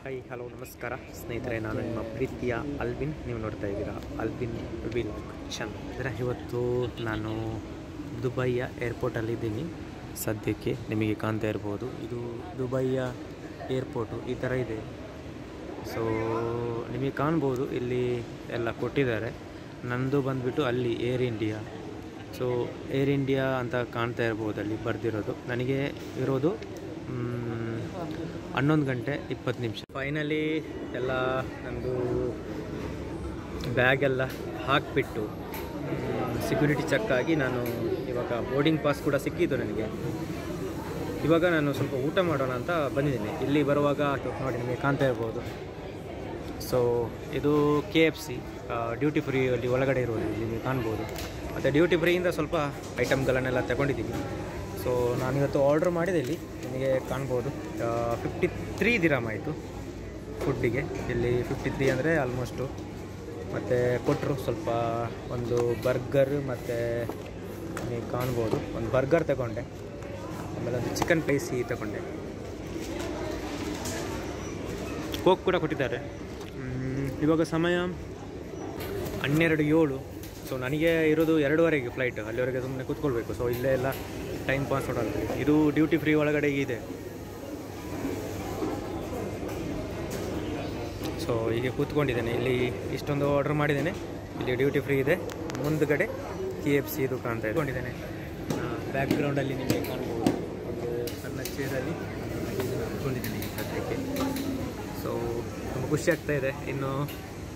Hi hello ನಮಸ್ಕಾರ ಸ್ನೇಹಿತರೆ, ನಾನು ನಿಮ್ಮ ಪ್ರೀತಿಯ ಅಲ್ವಿನ್. ನೀವು ನೋಡ್ತಾ ಇದ್ದೀರಾ ಅಲ್ವಿನ್ ವಿಲಾಗ್ ಚಾನಲ್. ಇವತ್ತು ನಾನು ದುಬೈಯ ಏರ್ಪೋರ್ಟಲ್ಲಿದ್ದೀನಿ. ಸದ್ಯಕ್ಕೆ ನಿಮಗೆ ಕಾಣ್ತಾ ಇರ್ಬೋದು, ಇದು ದುಬೈಯ ಏರ್ಪೋರ್ಟು ಈ ಥರ ಇದೆ. ಸೊ ನಿಮಗೆ ಕಾಣ್ಬೋದು, ಇಲ್ಲಿ ಎಲ್ಲ ಕೊಟ್ಟಿದ್ದಾರೆ. ನಂದು ಬಂದುಬಿಟ್ಟು ಅಲ್ಲಿ air India. So air India ಅಂತ ಕಾಣ್ತಾ ಇರ್ಬೋದು, ಅಲ್ಲಿ ಬರೆದಿರೋದು. ನನಗೆ ಇರೋದು 11 ಗಂಟೆ 20 ನಿಮಿಷ. ಫೈನಲಿ ಎಲ್ಲ ನಮ್ಮದು ಬ್ಯಾಗೆಲ್ಲ ಹಾಕಿಬಿಟ್ಟು ಸೆಕ್ಯೂರಿಟಿ ಚೆಕ್ ಆಗಿ ನಾನು ಇವಾಗ ಬೋರ್ಡಿಂಗ್ ಪಾಸ್ ಕೂಡ ಸಿಕ್ಕಿದ್ದು ನನಗೆ. ಇವಾಗ ನಾನು ಸ್ವಲ್ಪ ಊಟ ಮಾಡೋಣ ಅಂತ ಬಂದಿದ್ದೀನಿ. ಇಲ್ಲಿ ಬರುವಾಗ ನೋಡಿ ನಿಮಗೆ ಕಾಣ್ತಾ ಇರ್ಬೋದು. ಸೊ ಇದು KFC ಡ್ಯೂಟಿ ಫ್ರೀ ಅಲ್ಲಿ ಒಳಗಡೆ ಇರೋದು, ಇಲ್ಲಿ ನೀವು ಕಾಣ್ಬೋದು. ಮತ್ತು ಡ್ಯೂಟಿ ಫ್ರೀಯಿಂದ ಸ್ವಲ್ಪ ಐಟಮ್ಗಳನ್ನೆಲ್ಲ ತಗೊಂಡಿದ್ದೀನಿ. ಸೊ ನಾನಿವತ್ತು ಆರ್ಡ್ರ್ ಮಾಡಿದೆ. ಇಲ್ಲಿ ನಿಮಗೆ ಕಾಣ್ಬೋದು 53 ದಿರಮ್ ಆಯಿತು ಫುಡ್ಡಿಗೆ. ಇಲ್ಲಿ 53 ಅಂದರೆ ಆಲ್ಮೋಸ್ಟು. ಮತ್ತು ಕೊಟ್ಟರು ಸ್ವಲ್ಪ ಒಂದು ಬರ್ಗರ್, ಮತ್ತು ನೀವು ಕಾಣ್ಬೋದು ಒಂದು ಬರ್ಗರ್ ತಗೊಂಡೆ. ಆಮೇಲೆ ಒಂದು ಚಿಕನ್ ಸ್ಪೈಸಿ ತಗೊಂಡೆ. ಕೋಕ್ ಕೂಡ ಕೊಟ್ಟಿದ್ದಾರೆ. ಇವಾಗ ಸಮಯ 12:07. ಸೊ ನನಗೆ ಇರೋದು 2:15 ಫ್ಲೈಟ್. ಅಲ್ಲಿವರೆಗೆ ಸುಮ್ಮನೆ ಕೂತ್ಕೊಳ್ಬೇಕು. ಸೊ ಇಲ್ಲೇ ಎಲ್ಲ ಟೈಮ್ ಪಾಸ್ ಮಾಡೋದು. ಇದು ಡ್ಯೂಟಿ ಫ್ರೀ ಒಳಗಡೆ ಇದೆ. ಸೊ ಹೀಗೆ ಕೂತ್ಕೊಂಡಿದ್ದೇನೆ. ಇಲ್ಲಿ ಇಷ್ಟೊಂದು ಆರ್ಡ್ರ್ ಮಾಡಿದ್ದೇನೆ. ಇಲ್ಲಿ ಡ್ಯೂಟಿ ಫ್ರೀ ಇದೆ. ಮುಂದುಗಡೆ KFC ಇದು ಕಾಣ್ತಾ ಇಟ್ಕೊಂಡಿದ್ದೇನೆ. ಬ್ಯಾಕ್ಗ್ರೌಂಡಲ್ಲಿ ನಿಮಗೆ ಕಾಣ್ಬೋದು ಒಂದು ಸಣ್ಣ ಚೇರಲ್ಲಿ ಕೂತ್ಕೊಂಡಿದ್ದೀನಿ ಸದ್ಯಕ್ಕೆ. ಸೊ ತುಂಬ ಖುಷಿ ಆಗ್ತಾ ಇದೆ. ಇನ್ನು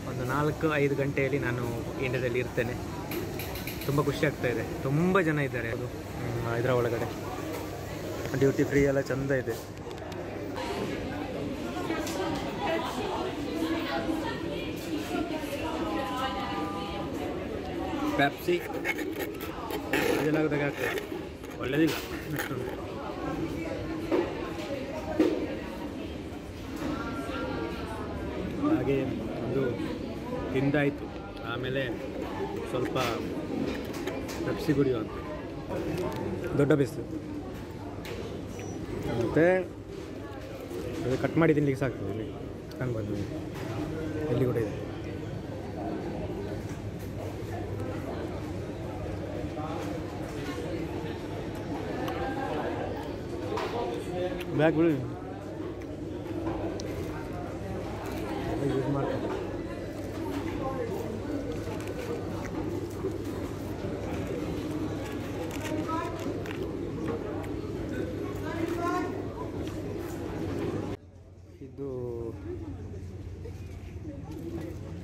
ಒಂದು 4-5 ಗಂಟೆಯಲ್ಲಿ ನಾನು ಇಂಡಿಯಾದಲ್ಲಿ ಇರ್ತೇನೆ. ತುಂಬ ಖುಷಿ ಆಗ್ತಾ ಇದೆ. ತುಂಬ ಜನ ಇದ್ದಾರೆ. ಅದು ಇದರ ಒಳಗಡೆ ಡ್ಯೂಟಿ ಫ್ರೀ ಎಲ್ಲ ಚೆಂದ ಇದೆ. ಪೆಪ್ಸಿ ಅದೆಲ್ಲ ಆಗ್ತದೆ, ಒಳ್ಳೆಯದಿಲ್ಲ ಅಷ್ಟೊಂದು. ಹಾಗೆ ಒಂದು ತಿಂದಾಯಿತು. ಆಮೇಲೆ ಸ್ವಲ್ಪ ಪೆಪ್ಸಿ ಕುಡಿಯುವಂತ ದೊಡ್ಡ ಬಿಸ್ತು. ಮತ್ತು ಅದು ಕಟ್ ಮಾಡಿ ತಿನ್ಲಿಕ್ಕೆ ಸಾಕು. ಇಲ್ಲಿ ಕಾಣ್ಬೋದು, ಎಲ್ಲಿ ಕೂಡ ಇದೆ. ಬ್ಯಾಗ್ ಬಿಡಿ ಯೂಸ್ ಮಾಡ್ತಾರೆ. ಇದು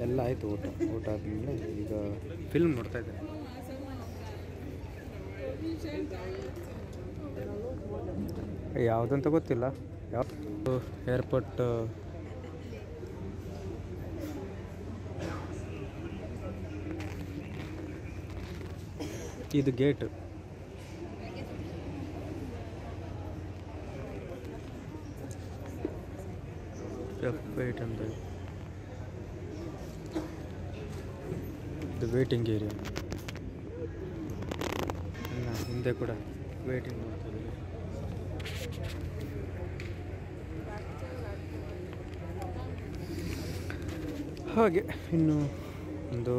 ಎಲ್ಲ ಆಯಿತು. ಊಟ ಆದಮೇಲೆ ಈಗ ಫಿಲ್ಮ್ ನೋಡ್ತಾ ಇದ್ದೆ. ಯಾವುದಂತ ಗೊತ್ತಿಲ್ಲ. ಯಾವ ಏರ್ಪೋರ್ಟ್ ಇದು ಗೇಟ್. F8 ಅಂತ ಇದು ವೇಟಿಂಗ್ ಏರಿಯಾ. ಹಿಂದೆ ಕೂಡ ವೇಟಿಂಗ್ ಮಾಡ್ತಾರೆ. ಹಾಗೆ ಇನ್ನು ಒಂದು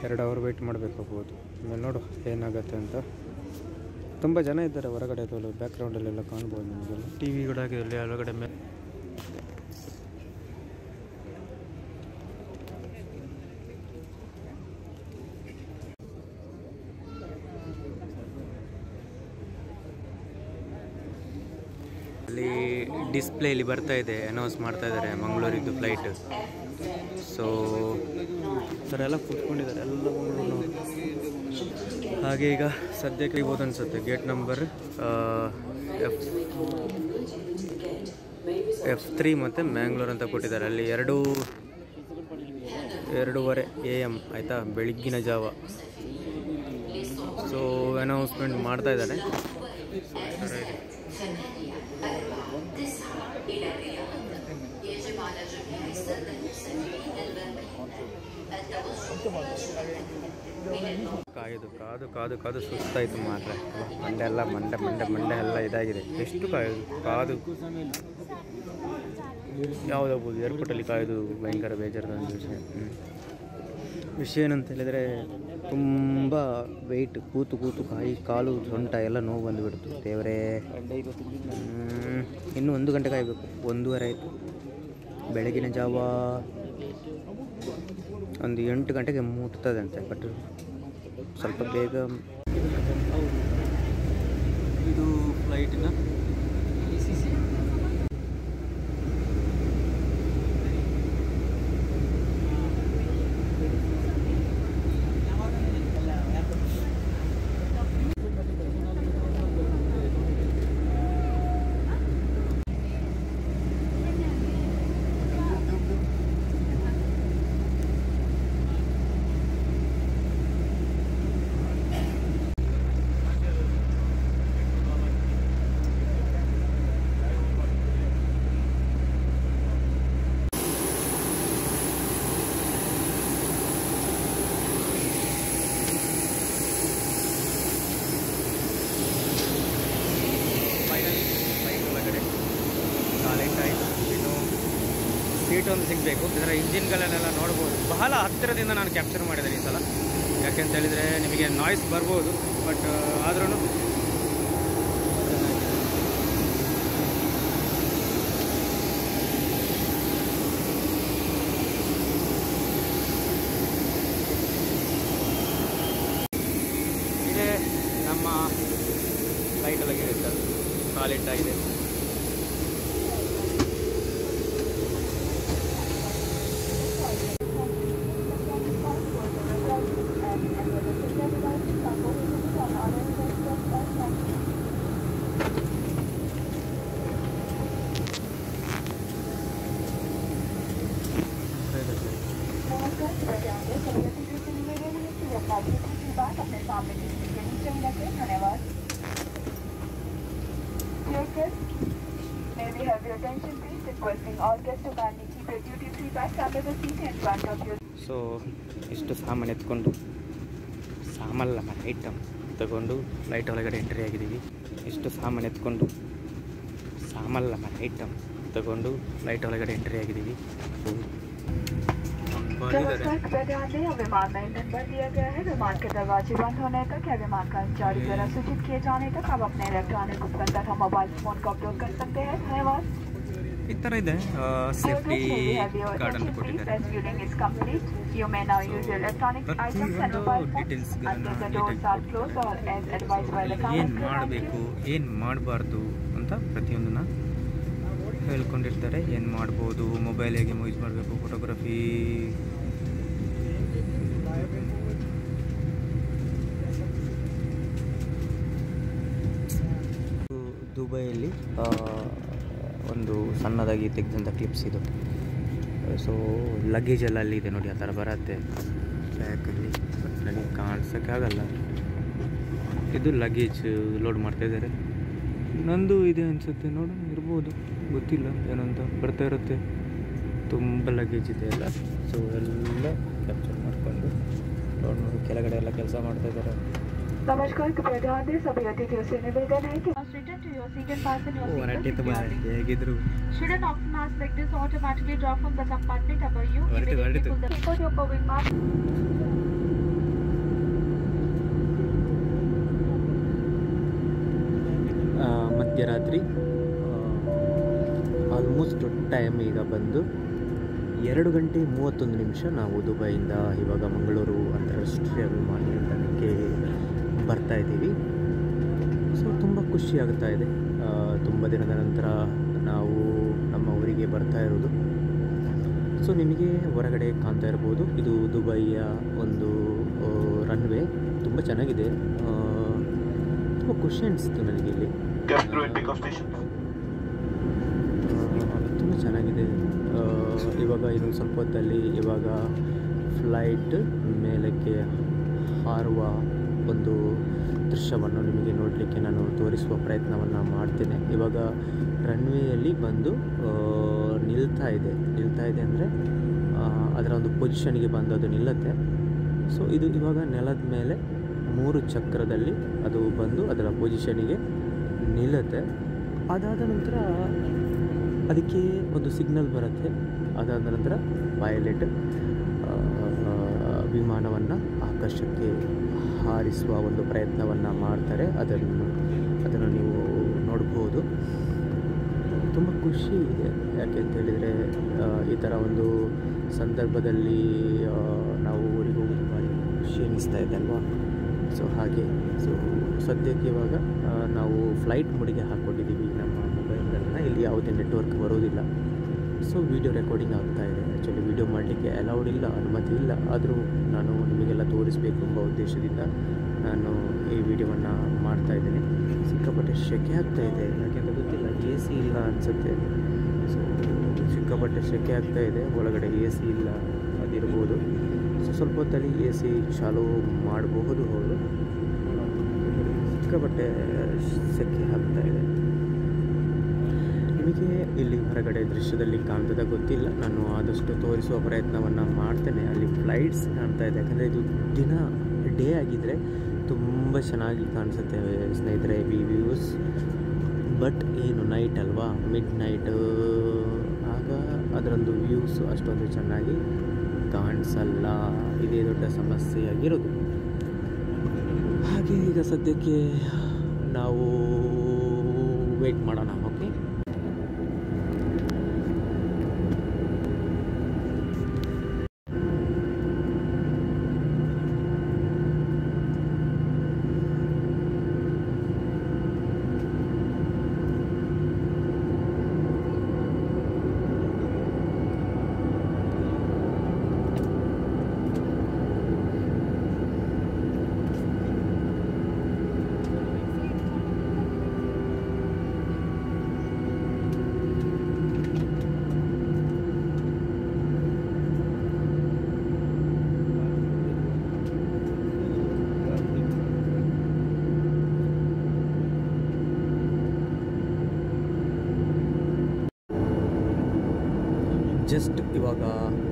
2 ಅವರ್ ವೆಯ್ಟ್ ಮಾಡಬೇಕಾಗ್ಬೋದು. ಆಮೇಲೆ ನೋಡು ಏನಾಗುತ್ತೆ ಅಂತ. ತುಂಬ ಜನ ಇದ್ದಾರೆ ಹೊರಗಡೆ. ಅದೊಂದು ಬ್ಯಾಕ್ಗ್ರೌಂಡಲ್ಲೆಲ್ಲ ಕಾಣ್ಬೋದು ನಿಮಗೆಲ್ಲ. TV ಕೂಡ ಆಗಿರಲಿ ಒಳಗಡೆ ಮೇಲೆ. ಅಲ್ಲಿ ಡಿಸ್ಪ್ಲೇಲಿ ಬರ್ತಾ ಇದೆ, ಅನೌನ್ಸ್ ಮಾಡ್ತಾ ಇದ್ದಾರೆ ಮಂಗಳೂರಿದ್ದು ಫ್ಲೈಟ್. ಸೊ ಥರ ಎಲ್ಲ ಕೂತ್ಕೊಂಡಿದ್ದಾರೆ ಎಲ್ಲ ಮಂಗಳೂರಿನವರು. ಹಾಗೆ ಈಗ ಸದ್ಯಕ್ಕೆ ಇರ್ಬೋದು ಅನಿಸುತ್ತೆ. ಗೇಟ್ ನಂಬರ್ F3 ಮತ್ತು ಮ್ಯಾಂಗ್ಳೂರ್ ಅಂತ ಕೊಟ್ಟಿದ್ದಾರೆ. ಅಲ್ಲಿ 2:30 AM ಆಯಿತಾ, ಬೆಳಗ್ಗಿನ ಜಾವ. ಸೊ ಅನೌನ್ಸ್ಮೆಂಟ್ ಮಾಡ್ತಾ ಇದ್ದಾರೆ. ಕಾದು ಸುಸ್ತಾಯಿತು ಮಾತ್ರ. ಮಂಡೆ ಎಲ್ಲ ಇದಾಗಿದೆ. ಎಷ್ಟು ಕಾದು ಯಾವುದಾಗ್ಬೋದು ಏರ್ಪೋರ್ಟಲ್ಲಿ ಕಾಯೋದು ಭಯಂಕರ ಬೇಜಾರದ ವಿಷಯ. ವಿಷಯ ಏನಂತ ಹೇಳಿದರೆ ತುಂಬ ವೆಯ್ಟ್ ಕೂತು ಕೂತು ಕಾಲು ಸೊಂಟ ಎಲ್ಲ ನೋವು ಬಂದುಬಿಡ್ತು. ದೇವರೇ, ಇನ್ನೂ 1 ಗಂಟೆ ಕಾಯಬೇಕು. 1:30 ಆಯಿತು. ಬೆಳಗಿನ ಜಾವ ಒಂದು 8 ಗಂಟೆಗೆ ಮುಟ್ತದಂತೆ. ಬಟ್ ಸ್ವಲ್ಪ ಬೇಗ. ಇದು ಫ್ಲೈಟಿನ ಸೀಟ್ ಒಂದು ಸಿಗಬೇಕು. ಇದರ ಇಂಜಿನ್ಗಳನ್ನೆಲ್ಲ ನೋಡ್ಬೋದು. ಬಹಳ ಹತ್ತಿರದಿಂದ ನಾನು ಕ್ಯಾಪ್ಚರ್ ಮಾಡಿದ್ದೇನೆ ಈ ಸಲ. ಯಾಕೆಂತ ಹೇಳಿದರೆ ನಿಮಗೆ ನಾಯ್ಸ್ ಬರ್ಬೋದು, ಬಟ್ ಆದ್ರೂ ಇದೇ ನಮ್ಮ ಫ್ಲೈಟ್ ಒಳಗೆ ಇರ್ತದೆ. ಟಾಯ್ಲೆಟ್ ಆಗಿದೆ. May we have your attention please? Requesting all guests to kindly keep your duty-free bags under the seat in front of you. So ಇಷ್ಟು ಸಾಮಾನು ಎತ್ಕೊಂಡು ಸಾಮಲ್ಲ ಐಟಮ್ ತಗೊಂಡು ಫ್ಲೈಟ್ ಒಳಗಡೆ ಎಂಟ್ರಿ ಆಗಿದ್ದೀವಿ. ಇಷ್ಟು ಸಾಮಾನು ಎತ್ಕೊಂಡು ಸಾಮಲ್ಲ ಐಟಮ್ ತಗೊಂಡು ಫ್ಲೈಟ್ ಒಳಗಡೆ ಎಂಟ್ರಿ ಆಗಿದ್ದೀವಿ. कृपया ध्यान दें, विमान में ईंधन भर दिया गया है. विमान के दरवाजे बंद होने तक या विमान कर्मचारी द्वारा सूचित किए जाने तक आप अपने इलेक्ट्रॉनिक उपकरण तथा मोबाइल फोन का उपयोग कर सकते हैं. धन्यवाद. ಈ ಥರ ಇದೆ ಸೇಫ್ಟಿ ಕಾರ್ಡ್ ಅಂತ ಕೊಟ್ಟಿದ್ದಾರೆ. ಏನು ಮಾಡಬೇಕು ಏನು ಮಾಡಬಾರ್ದು ಅಂತ ಪ್ರತಿಯೊಂದನ್ನ ಹೇಳ್ಕೊಂಡಿರ್ತಾರೆ. ಏನು ಮಾಡ್ಬೋದು, ಮೊಬೈಲ್ ಹೇಗೆ ಯೂಸ್ ಮಾಡಬೇಕು, ಫೋಟೋಗ್ರಫಿ. ದುಬೈಯಲ್ಲಿ ಒಂದು ಸಣ್ಣದಾಗಿ ತೆಗೆದಂಥ ಕ್ಲಿಪ್ಸ್ ಇದು. ಸೊ ಲಗೇಜ್ ಎಲ್ಲ ಅಲ್ಲಿದೆ ನೋಡಿ, ಆ ಥರ ಬರುತ್ತೆ ಬ್ಯಾಗಲ್ಲಿ. ಬಟ್ ನನಗೆ ಕಾಣಿಸೋಕ್ಕೆ ಆಗಲ್ಲ. ಇದು ಲಗೇಜ್ ಲೋಡ್ ಮಾಡ್ತಾಯಿದ್ದಾರೆ. ನಂದು ಇದೆ ಅನಿಸುತ್ತೆ, ನೋಡು ಇರ್ಬೋದು, ಗೊತ್ತಿಲ್ಲ ಏನಂತ. ಬರ್ತಾ ಇರುತ್ತೆ, ತುಂಬ ಲಗೇಜ್ ಇದೆ ಎಲ್ಲ. ಸೊ ಎಲ್ಲ ಕ್ಯಾಪ್ಚರ್ ಮಾಡಿಕೊಂಡು ಲೋಡ್ ಮಾಡಿ ಕೆಳಗಡೆ ಎಲ್ಲ ಕೆಲಸ ಮಾಡ್ತಾಯಿದ್ದಾರೆ. नमस्कार, कृपया ध्यान दें, सभी अतिथियों से निवेदन है कि return to your seat and fasten your seatbelt. ಹೇಗಿದ್ರು Should an oxygen mask like this automatically drop from the compartment above you, ಹೊರಟಿತು. put your COVID mask. ಮಧ್ಯರಾತ್ರಿ ಆಲ್ಮೋಸ್ಟ್ ಟೈಮ್ ಈಗ ಬಂದು 2:31 ನಾವು ದುಬೈಯಿಂದ ಇವಾಗ ಮಂಗಳೂರು ಅಂತಾರಾಷ್ಟ್ರೀಯ ವಿಮಾನ ನಿಲ್ದಾಣಕ್ಕೆ ಬರ್ತಾ ಇದ್ದೀವಿ. ಸೊ ತುಂಬ ಖುಷಿ ಆಗ್ತಾ ಇದೆ. ತುಂಬ ದಿನದ ನಂತರ ನಾವು ನಮ್ಮ ಊರಿಗೆ ಬರ್ತಾ ಇರೋದು. ಸೊ ನಿಮಗೆ ಹೊರಗಡೆ ಕಾಣ್ತಾ ಇರ್ಬೋದು, ಇದು ದುಬೈಯ ಒಂದು ರನ್ವೇ. ತುಂಬ ಚೆನ್ನಾಗಿದೆ, ತುಂಬ ಖುಷಿ ಅನಿಸ್ತು ನನಗೆ ಇಲ್ಲಿ. ತುಂಬ ಚೆನ್ನಾಗಿದೆ. ಇವಾಗ ಇನ್ನೊಂದು ಸ್ವಲ್ಪ ಹೊತ್ತಲ್ಲಿ ಇವಾಗ ಫ್ಲೈಟ್ ಮೇಲಕ್ಕೆ ಹಾರುವ ಒಂದು ದೃಶ್ಯವನ್ನು ನಿಮಗೆ ನೋಡಲಿಕ್ಕೆ ನಾನು ತೋರಿಸುವ ಪ್ರಯತ್ನವನ್ನು ಮಾಡ್ತೇನೆ. ಇವಾಗ ರನ್ವೇಯಲ್ಲಿ ಬಂದು ನಿಲ್ತಾ ಇದೆ ಅಂದರೆ ಅದರ ಒಂದು ಪೊಸಿಷನ್ಗೆ ಬಂದು ಅದು ನಿಲ್ಲುತ್ತೆ. ಸೊ ಇದು ಇವಾಗ ನೆಲದ ಮೇಲೆ 3 ಚಕ್ರದಲ್ಲಿ ಅದು ಬಂದು ಅದರ ಪೊಸಿಷನಿಗೆ ನಿಲ್ಲುತ್ತೆ. ಅದಾದ ನಂತರ ಅದಕ್ಕೆ ಒಂದು ಸಿಗ್ನಲ್ ಬರುತ್ತೆ. ಅದಾದ ನಂತರ ಪೈಲಟ್ ವಿಮಾನವನ್ನು ಆಕಾಶಕ್ಕೆ ಹಾರಿಸುವ ಒಂದು ಪ್ರಯತ್ನವನ್ನು ಮಾಡ್ತಾರೆ. ಅದನ್ನು ನೀವು ನೋಡ್ಬೋದು. ತುಂಬ ಖುಷಿ ಇದೆ. ಯಾಕೆ ಅಂತ ಹೇಳಿದರೆ ಈ ಥರ ಒಂದು ಸಂದರ್ಭದಲ್ಲಿ ನಾವು ಊರಿಗೆ ಹೋಗೋದು ಭಾರಿ ಖುಷಿ ಅನ್ನಿಸ್ತಾ ಇದೆ ಅಲ್ವಾ. ಸೊ ಹಾಗೆ ಸದ್ಯಕ್ಕೆ ಇವಾಗ ನಾವು ಫ್ಲೈಟ್ ಮೋಡಿಗೆ ಹಾಕ್ಕೊಂಡಿದ್ದೀವಿ ನಮ್ಮ ಮೊಬೈಲ್ಗಳನ್ನು. ಇಲ್ಲಿ ಯಾವುದೇ ನೆಟ್ವರ್ಕ್ ಬರೋದಿಲ್ಲ. ಸೊ ವಿಡಿಯೋ ರೆಕಾರ್ಡಿಂಗ್ ಆಗ್ತಾಯಿದೆ. ಆ್ಯಕ್ಚುಲಿ ವಿಡಿಯೋ ಮಾಡಲಿಕ್ಕೆ ಅಲೌಡ್ ಇಲ್ಲ, ಅನುಮತಿ ಇಲ್ಲ. ಆದರೂ ನಾನು ನಿಮಗೆಲ್ಲ ತೋರಿಸಬೇಕು ಎಂಬ ಉದ್ದೇಶದಿಂದ ನಾನು ಈ ವಿಡಿಯೋವನ್ನು ಮಾಡ್ತಾಯಿದ್ದೀನಿ. ಸಿಕ್ಕಾಪಟ್ಟೆ ಸೆಕೆ ಆಗ್ತಾಯಿದೆ. ಯಾಕೆಂತ ಗೊತ್ತಿಲ್ಲ, ಎ ಸಿ ಇಲ್ಲ ಅನಿಸುತ್ತೆ. ಸೊ ಸಿಕ್ಕಾಪಟ್ಟೆ ಸೆಕೆ ಆಗ್ತಾಯಿದೆ. ಒಳಗಡೆ ಎ ಸಿ ಇಲ್ಲ, ಅದಿರ್ಬೋದು. ಸೊ ಸ್ವಲ್ಪ ಹೊತ್ತಲ್ಲಿ ಎ ಸಿ ಚಾಲೂ ಮಾಡಬಹುದು. ಹೌದು, ಸಿಕ್ಕಾಪಟ್ಟೆ ಸೆಕೆ ಆಗ್ತಾಯಿದೆ. ನಿಮಗೆ ಇಲ್ಲಿ ಹೊರಗಡೆ ದೃಶ್ಯದಲ್ಲಿ ಕಾಣ್ತದ ಗೊತ್ತಿಲ್ಲ. ನಾನು ಆದಷ್ಟು ತೋರಿಸುವ ಪ್ರಯತ್ನವನ್ನು ಮಾಡ್ತೇನೆ. ಅಲ್ಲಿ ಫ್ಲೈಟ್ಸ್ ಕಾಣ್ತಾ ಇದೆ. ಯಾಕಂದರೆ ಇದು ಡೇ ಆಗಿದ್ದರೆ ತುಂಬ ಚೆನ್ನಾಗಿ ಕಾಣಿಸುತ್ತೆ ಸ್ನೇಹಿತರೆ ವ್ಯೂಸ್. ಬಟ್ ಏನು ನೈಟ್ ಅಲ್ವಾ, ಮಿಡ್ ನೈಟ್, ಆಗ ಅದರೊಂದು ವ್ಯೂಸ್ ಅಷ್ಟೊಂದು ಚೆನ್ನಾಗಿ ಕಾಣಿಸಲ್ಲ. ಇದೇ ದೊಡ್ಡ ಸಮಸ್ಯೆಯಾಗಿರೋದು. ಹಾಗೆ ಈಗ ಸದ್ಯಕ್ಕೆ ನಾವು ವೆಯ್ಟ್ ಮಾಡೋಣ. ಓಕೆ, ಜಸ್ಟ್ ಇವಾಗ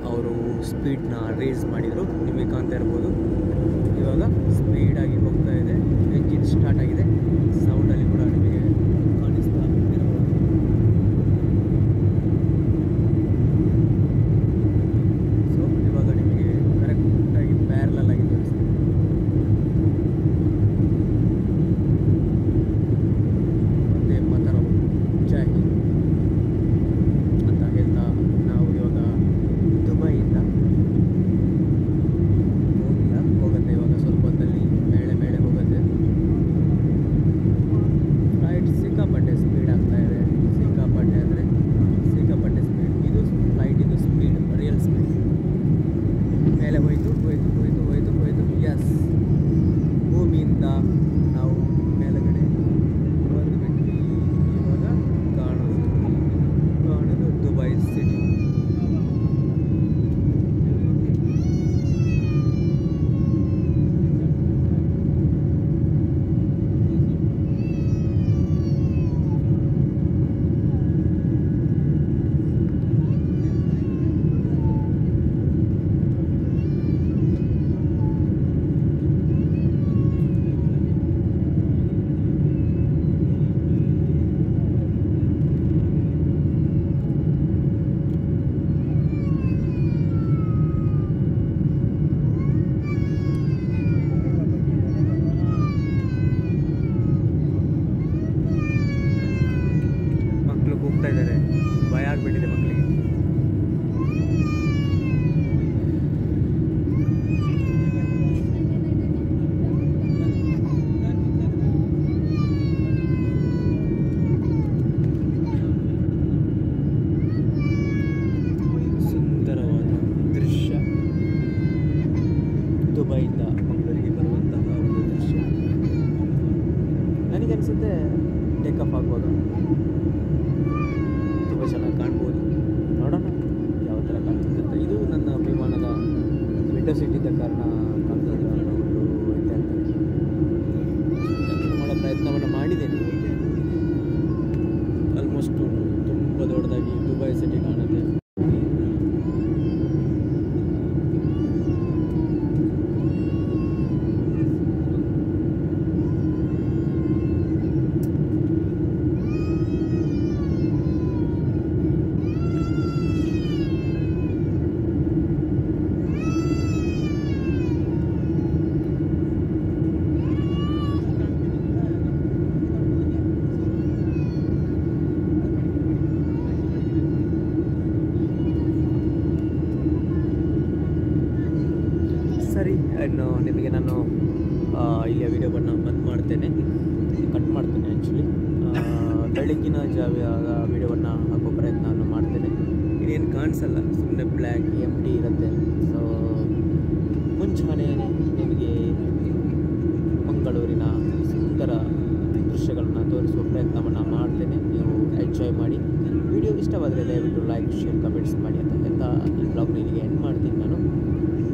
ಅವರು ಸ್ಪೀಡ್ನ ರೇಸ್ ಮಾಡಿದರು. ನಿಮಗೆ ಕಾಣ್ತಾ ಇರ್ಬೋದು. ಇವಾಗ ಸ್ಪೀಡಾಗಿ ಹೋಗ್ತಾ ಇದೆ. ಎಂಜಿನ್ ಸ್ಟಾರ್ಟ್ ಆಗಿದೆ. ಸೌಂಡಲ್ಲಿ ಕೂಡ ನಿಮಗೆ ಕಾಣಿಸ್ತಾ ಇರ್ಬೋದು. ಸೊ ಇವಾಗ ನಿಮಗೆ ಕರೆಕ್ಟಾಗಿ ಪ್ಯಾರಲಲ್ ಆಗಿ ತೋರಿಸ್ತೀನಿ. ಒಂದೇ ಮಾತರ ಜೈ ಅಂತ ಹೇಳ್ತಾ ನಾವು ಇವಾಗ ದುಬೈಯಿಂದ ಹೋಗುತ್ತೆ. ಇವಾಗ ಸ್ವಲ್ಪ ಹೊತ್ತಲ್ಲಿ ಮೇಲೆ ಹೋಗುತ್ತೆ. ಫ್ಲೈಟ್ ಸಿಕ್ಕಾಪಟ್ಟೆ ಸ್ಪೀಡ್ ಆಗ್ತಾ ಇದೆ. ಸಿಕ್ಕಾಪಟ್ಟೆ ಅಂದರೆ ಸಿಕ್ಕಾಪಟ್ಟೆ ಸ್ಪೀಡ್. ಇದು ಫ್ಲೈಟ್, ಇದು ಸ್ಪೀಡ್, ರಿಯಲ್ ಸ್ಪೀಡ್. ಮೇಲೆ ಹೋಯ್ತು. ಎಸ್, ಭೂಮಿಯಿಂದ ನಾವು ಮೇಲುಗಡೆ ಬಂದುಬಿಟ್ವಿ. ಇವಾಗ ಕಾಣೋದು ದುಬೈ ಸಿಟಿ. ಹೋಗ್ತಾ ಇದ್ದಾರೆ. ಭಯ ಆಗಿಬಿಟ್ಟಿದೆ ಮಕ್ಕಳಿಗೆ. ಸುಂದರವಾದ ದೃಶ್ಯ. ದುಬೈಯಿಂದ ಮಂಗಳೂರಿಗೆ ಬರುವಂತಹ ಒಂದು ದೃಶ್ಯ. ನನಗನ್ಸುತ್ತೆ ಟೇಕಫ್ ಆಗುವಾಗ ತುಂಬ ಚೆನ್ನಾಗಿ ಕಾಣ್ಬೋದು. ನೋಡೋಣ ಯಾವ ಥರ ಕಾಣ್ತದೆ ಅಂತ. ಇದು ನನ್ನ ವಿಮಾನದ ವಿಂಡೋ ಸೀಟ್ ಇದ್ದ ಕಾರಣ ಕಾಣ್ತದೆ ಅನ್ನೋ ಒಂದು ಇದೆ ಅಂತ ಮಾಡೋ ಪ್ರಯತ್ನವನ್ನು ಮಾಡಿದ್ದೇನೆ. ಆಲ್ಮೋಸ್ಟ್ ತುಂಬ ದೊಡ್ಡದಾಗಿ ದುಬೈ ಸಿಟಿ ಕಾಣುತ್ತೆ. ನಿಮಗೆ ನಾನು ಇಲ್ಲಿಯ ವಿಡಿಯೋವನ್ನು ಬಂದ್ ಮಾಡ್ತೇನೆ, ಕಟ್ ಮಾಡ್ತೇನೆ. ಆ್ಯಕ್ಚುಲಿ ಬೆಳಗಿನ ಜಾವದ ವಿಡಿಯೋವನ್ನು ಹಾಕೋ ಪ್ರಯತ್ನವನ್ನು ಮಾಡ್ತೇನೆ. ಇದೇನು ಕಾಣಿಸಲ್ಲ, ಸುಮ್ಮನೆ ಬ್ಲ್ಯಾಕ್ ಎಂಟಿ ಇರುತ್ತೆ. ಸೊ ಮುಂಚಾನೆ ನಿಮಗೆ ಮಂಗಳೂರಿನ ಸುಂದರ ದೃಶ್ಯಗಳನ್ನು ತೋರಿಸುವ ಪ್ರಯತ್ನವನ್ನು ಮಾಡ್ತೇನೆ. ನೀವು ಎಂಜಾಯ್ ಮಾಡಿ. ವಿಡಿಯೋ ಇಷ್ಟವಾದರೆ ದಯವಿಟ್ಟು ಲೈಕ್, ಶೇರ್, ಕಮೆಂಟ್ಸ್ ಮಾಡಿ ಅಂತ ಹೇಳ್ತಾ ಈ ಬ್ಲಾಗ್ನ ಇಲ್ಲಿಗೆ ಎಂಡ್ ಮಾಡ್ತೀನಿ ನಾನು.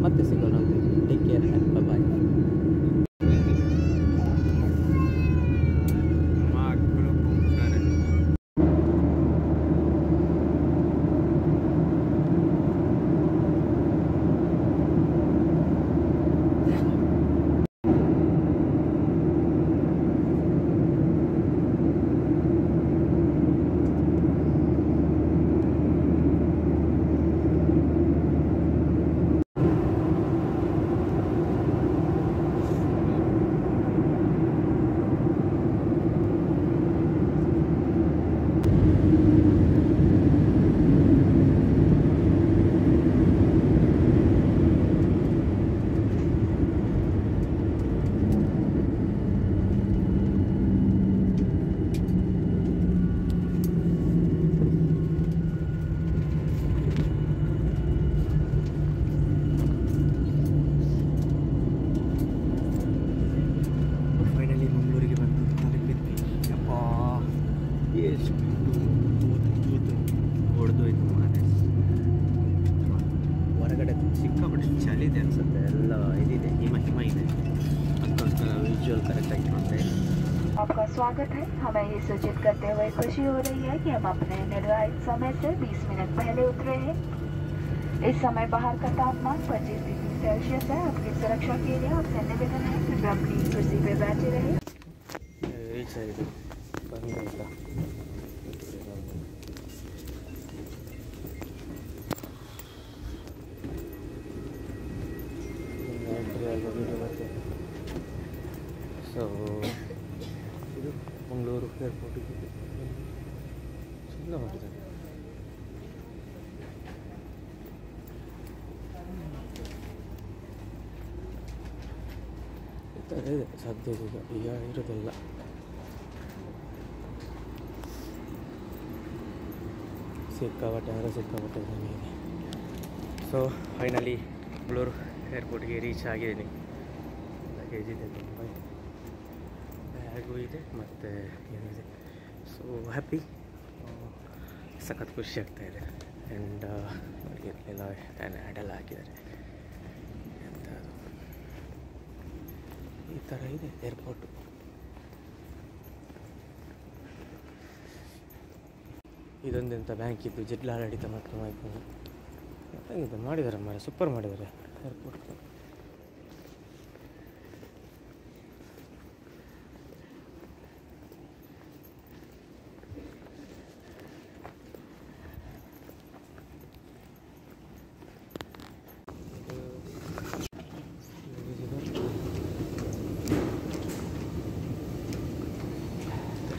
ಮತ್ತೆ ಸಿಗೋಣ. Take care and bye. ಹೊರಗಡೆ ಸಿಕ್ಕಾಪಟ್ಟೆ ಚಳಿ ಇದೆ ಅನಿಸುತ್ತೆ, ಎಲ್ಲ ಇದಿದೆ, ಹಿಮ ಇದೆ. ಅದಕ್ಕೋಸ್ಕರ ವಿಜುವಲ್ ಕರೆಕ್ಟಾಗಿ ಕಾಣ್ತಾ ಇದೆ. आपका स्वागत है। हमें ये सूचित करते हुए खुशी हो रही है कि हम अपने निर्धारित समय से 20 मिनट पहले उतरे हैं। इस समय बाहर का तापमान 25 डिग्री सेल्सियस है। आपकी सुरक्षा के लिए आपसे निवेदन है कि अपनी कुर्सी पे बैठे रहे। ಸೊ ಇದು ಮಂಗಳೂರು ಏರ್ಪೋರ್ಟಿಗೆ ಚೆಂದ ಮಾಡಿದ್ದಾರೆ. ಈ ಥರ ಇದೆ ಸದ್ಯದ ಈಗ ಇರೋದಿಲ್ಲ. ಸಿಕ್ಕಾಪಟ್ಟೆ ಜನ ಇದೆ. ಸೊ ಫೈನಲಿ ಮಂಗಳೂರು ಏರ್ಪೋರ್ಟ್ಗೆ ರೀಚ್ ಆಗಿದ್ದೀನಿ. ಲಗೇಜ್ ಇದೆ, ತುಂಬ ಬ್ಯಾಗು ಇದೆ ಮತ್ತು ಏನಿದೆ. ಸೊ ಹ್ಯಾಪಿ, ಸಖತ್ ಖುಷಿ ಆಗ್ತಾಯಿದೆ. ಆ್ಯಂಡ್ ಎಲ್ಲ ಆ್ಯಡೆಲ್ಲ ಹಾಕಿದ್ದಾರೆ. ಎಂತ ಈ ಥರ ಇದೆ ಏರ್ಪೋರ್ಟು. ಇದೊಂದೆಂಥ ಬ್ಯಾಂಕ್ ಇದ್ದು ಜಿಲ್ಲಾಡಳಿತ ಮತ್ತು ಮಾಹಿತಿ ಮಾಡಿದ್ದಾರೆ ಮಾರೆ, ಸೂಪರ್ ಮಾಡಿದ್ದಾರೆ ಏರ್ಪೋರ್ಟ್.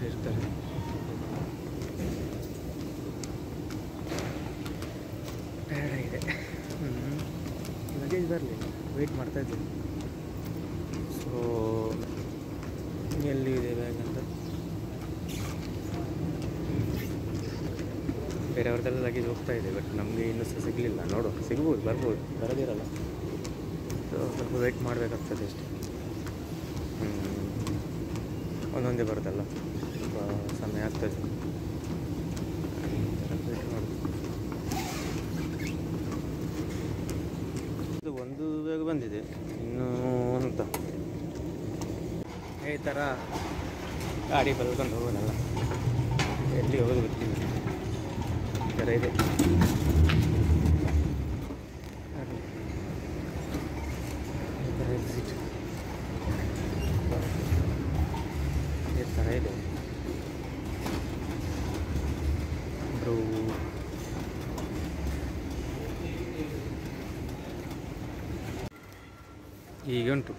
ಇರ್ತಾರೆ ಟಯರ್ಡ್ ಆಗಿದೆ. ಲಗೇಜ್ ಬರಲಿ, ವೆಯ್ಟ್ ಮಾಡ್ತಾಯಿದ್ದೀನಿ. ಸೊ ಎಲ್ಲಿ ಇದೆ ಬ್ಯಾಗ್ ಅಂತ. ಬೇರೆಯವ್ರದ್ದೆಲ್ಲ ಲಗೇಜ್ ಹೋಗ್ತಾ ಇದೆ, ಬಟ್ ನಮಗೆ ಇನ್ನೂ ಸಹ ಸಿಗಲಿಲ್ಲ. ನೋಡು, ಸಿಗ್ಬೋದು, ಬರ್ಬೋದು, ಬರೋದಿರಲ್ಲ. ಸೊ ಸ್ವಲ್ಪ ವೆಯ್ಟ್ ಮಾಡಬೇಕಾಗ್ತದೆ ಅಷ್ಟೇ. ಒಂದೊಂದೇ ಬರೋದಲ್ಲ, ಸ್ವಲ್ಪ ಸಮಯ ಆಗ್ತದೆ. ವೆಯ್ಟ್ ಮಾಡೋದು. ಇದು ಒಂದು ಬೇಗ ಬಂದಿದೆ, ಇನ್ನೂ ಅಂತ ಈ ಥರ ಗಾಡಿ ಬಲ್ಕೊಂಡು ಹೋಗೋಣಲ್ಲ, ಎಲ್ಲಿ ಹೋಗೋದು ಗೊತ್ತಿಲ್ಲ. ಈ ಥರ ಇದೆ. ಈ ಥರ ಎಕ್ಸಿಟ್ ಈ ಥರ ಇದೆ. ಬ್ರೋ ಹೀಗೆ ಉಂಟು.